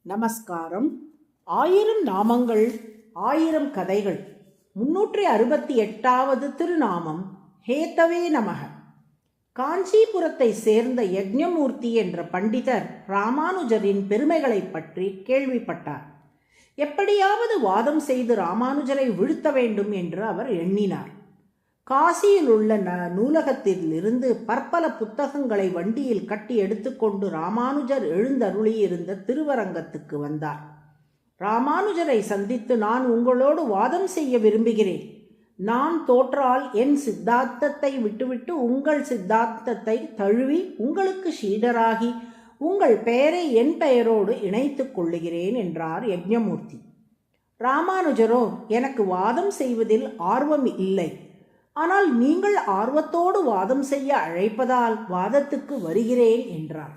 நமஸ்காரம். 1000 நாமங்கள் 1000 கதைகள் 368வது திருநாமம் ஹேதவே நமக. காஞ்சிபுரத்தை சேர்ந்த யஜ்ஞமூர்த்தி என்ற பண்டிதர் ராமானுஜரின் பெருமைகளை பற்றி கேள்விப்பட்டார். எப்படியாவது வாதம் செய்து ராமானுஜரை வீழ்த்த வேண்டும் என்று அவர் எண்ணினார். காசியில் உள்ள நூலகத்திலிருந்து பற்பல புத்தகங்களை வண்டியில் கட்டி எடுத்துக்கொண்டு ராமானுஜர் எழுந்தருளியிருந்த திருவரங்கத்துக்கு வந்தார். ராமானுஜரை சந்தித்து, நான் உங்களோடு வாதம் செய்ய விரும்புகிறேன். நான் தோற்றால் என் சித்தாந்தத்தை விட்டுவிட்டு உங்கள் சித்தாந்தத்தை தழுவி உங்களுக்கு சீடராகி உங்கள் பெயரை என் பெயரோடு இணைத்துக் கொள்ளுகிறேன் என்றார் யஜ்ஞமூர்த்தி. ராமானுஜரோ, எனக்கு வாதம் செய்வதில் ஆர்வம் இல்லை. ஆனால் நீங்கள் ஆர்வத்தோடு வாதம் செய்ய அழைப்பதால் வாதத்துக்கு வருகிறேன் என்றார்.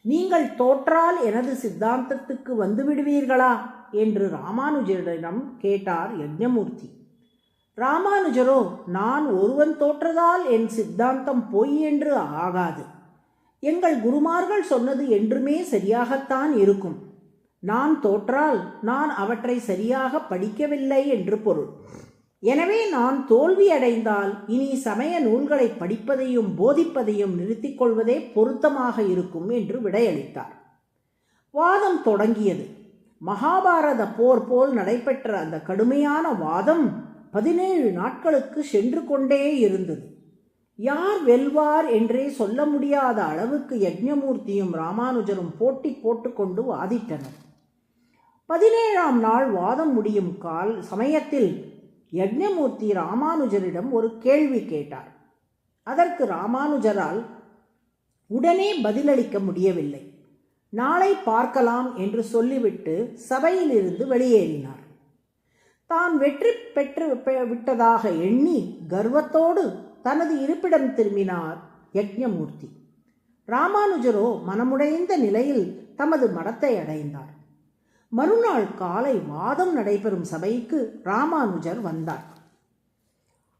நீங்கள் தோற்றால் எனது சித்தாந்தத்துக்கு வந்துவிடுவீர்களா என்று ராமானுஜரிடம் கேட்டார் யஜ்ஞமூர்த்தி. ராமானுஜரோ, நான் ஒருவன் தோற்றதால் என் சித்தாந்தம் பொய் என்று ஆகாது. எங்கள் குருமார்கள் சொன்னது என்றுமே சரியாகத்தான் இருக்கும். நான் தோற்றால் நான் அவற்றை சரியாக படிக்கவில்லை என்று பொருள். எனவே நான் தோல்வியடைந்தால் இனி சமய நூல்களை படிப்பதையும் போதிப்பதையும் நிறுத்திக் கொள்வதே பொருத்தமாக இருக்கும் என்று விடையளித்தார். வாதம் தொடங்கியது. மகாபாரத போர் போல் நடைபெற்ற அந்த கடுமையான வாதம் 17 நாட்களுக்கு சென்று கொண்டே இருந்தது. யார் வெல்வார் என்றே சொல்ல முடியாத அளவுக்கு யஜ்ஞமூர்த்தியும் ராமானுஜரும் போட்டி போட்டுக்கொண்டு வாதிட்டனர். 17ஆம் நாள் வாதம் முடியும் சமயத்தில் யஜ்ஞமூர்த்தி ராமானுஜரிடம் ஒரு கேள்வி கேட்டார். அதற்கு ராமானுஜரால் உடனே பதிலளிக்க முடியவில்லை. நாளை பார்க்கலாம் என்று சொல்லிவிட்டு சபையிலிருந்து வெளியேறினார். தான் வெற்றி பெற்று விட்டதாக எண்ணி கர்வத்தோடு தனது இருப்பிடம் திரும்பினார் யஜ்ஞமூர்த்தி. ராமானுஜரோ மனமுடைந்த நிலையில் தமது மடத்தை அடைந்தார். மறுநாள் காலை வாதம் நடைபெறும் சபைக்கு ராமானுஜர் வந்தார்.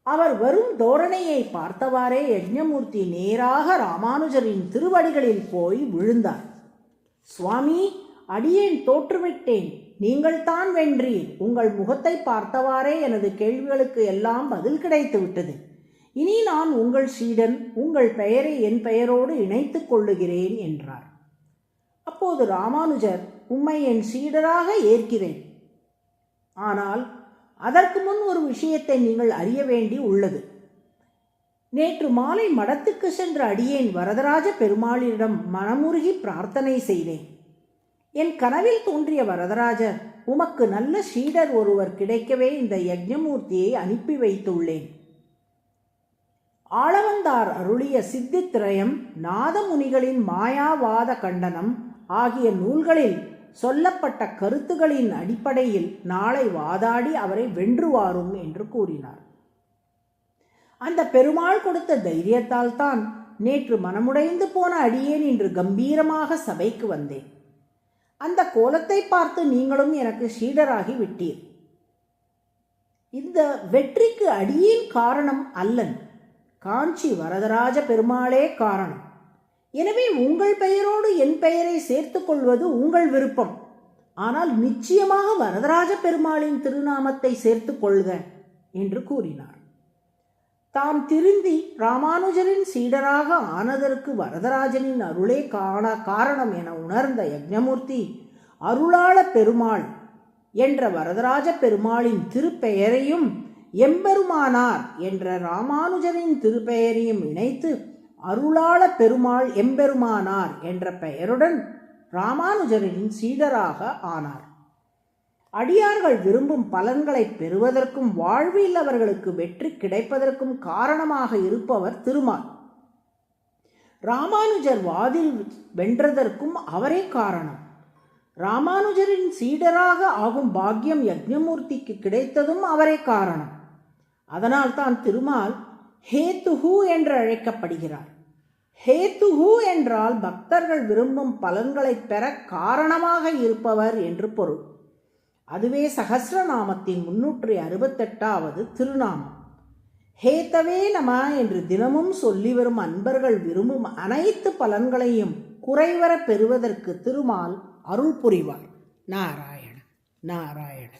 அவர் வரும் தோரணையை பார்த்தவாறே யஜ்ஞமூர்த்தி நேராக ராமானுஜரின் திருவடிகளில் போய் விழுந்தார். சுவாமி, அடியேன் தோற்றுவிட்டேன். நீங்கள் தான் வென்றீர். உங்கள் முகத்தை பார்த்தவாறே எனது கேள்விகளுக்கு எல்லாம் பதில் கிடைத்து விட்டது. இனி நான் உங்கள் சீடன். உங்கள் பெயரை என் பெயரோடு இணைத்துக் கொள்ளுகிறேன் என்றார். அப்போது ராமானுஜர், உம்மை என் சீடராக ஏற்கிறேன். ஆனால் அதற்கு முன் ஒரு விஷயத்தை நீங்கள் அறிய வேண்டி உள்ளது. நேற்று மாலை மடத்துக்கு சென்ற அடியேன் வரதராஜ பெருமாளிடம் மனமுருகி பிரார்த்தனை செய்தேன். என் கனவில் தோன்றிய வரதராஜர், உமக்கு நல்ல சீடர் ஒருவர் கிடைக்கவே இந்த யஜ்ஞமூர்த்தியை அனுப்பி வைத்துள்ளேன். ஆளவந்தார் அருளிய சித்தித்திரயம், நாதமுனிகளின் மாயாவாத கண்டனம் ஆகிய நூல்களில் சொல்லப்பட்ட கருத்துகளின் அடிப்படையில் நாளை வாதாடி அவரை வென்றுவாரும் என்று கூறினார். அந்த பெருமாள் கொடுத்த தைரியத்தால் தான் நேற்று மனமுடைந்து போன அடியேன் இன்று கம்பீரமாக சபைக்கு வந்தேன். அந்த கோலத்தை பார்த்து நீங்களும் எனக்கு சீடராகி விட்டீர். இந்த வெற்றிக்கு அடியேன் காரணம் அல்லன், காஞ்சி வரதராஜ பெருமாளே காரணம். எனவே உங்கள் பெயரோடு என் பெயரை சேர்த்துக் கொள்வது உங்கள் விருப்பம். ஆனால் நிச்சயமாக வரதராஜ பெருமாளின் திருநாமத்தை சேர்த்து கொள்க என்று கூறினார். தாம் திருந்தி ராமானுஜரின் சீடராக ஆனதற்கு வரதராஜனின் அருளே காரணம் என உணர்ந்த யஜ்ஞமூர்த்தி, அருளாள பெருமாள் என்ற வரதராஜ பெருமாளின் திருப்பெயரையும் எம்பெருமானார் என்ற ராமானுஜரின் திருப்பெயரையும் இணைத்து அருளாள பெருமாள் எம்பெருமானார் என்ற பெயருடன் ராமானுஜரின் சீடராக ஆனார். அடியார்கள் விரும்பும் பலன்களை பெறுவதற்கும் வாழ்வில் அவர்களுக்கு வெற்றி கிடைப்பதற்கும் காரணமாக இருப்பவர் திருமால். ராமானுஜர் வாதில் வென்றதற்கும் அவரே காரணம். ராமானுஜரின் சீடராக ஆகும் பாக்கியம் யஜ்ஞமூர்த்திக்கு கிடைத்ததும் அவரே காரணம். அதனால் தான் திருமால் ஹேத்துஹு என்று அழைக்கப்படுகிறார். ஹேத்துஹு என்றால் பக்தர்கள் விரும்பும் பலன்களை பெற காரணமாக இருப்பவர் என்று பொருள். அதுவே சகஸ்ரநாமத்தின் 368வது திருநாமம். ஹேதவே நம என்று தினமும் சொல்லி வரும் அன்பர்கள் விரும்பும் அனைத்து பலன்களையும் குறைவர பெறுவதற்கு திருமால் அருள் புரிவார். நாராயண நாராயண.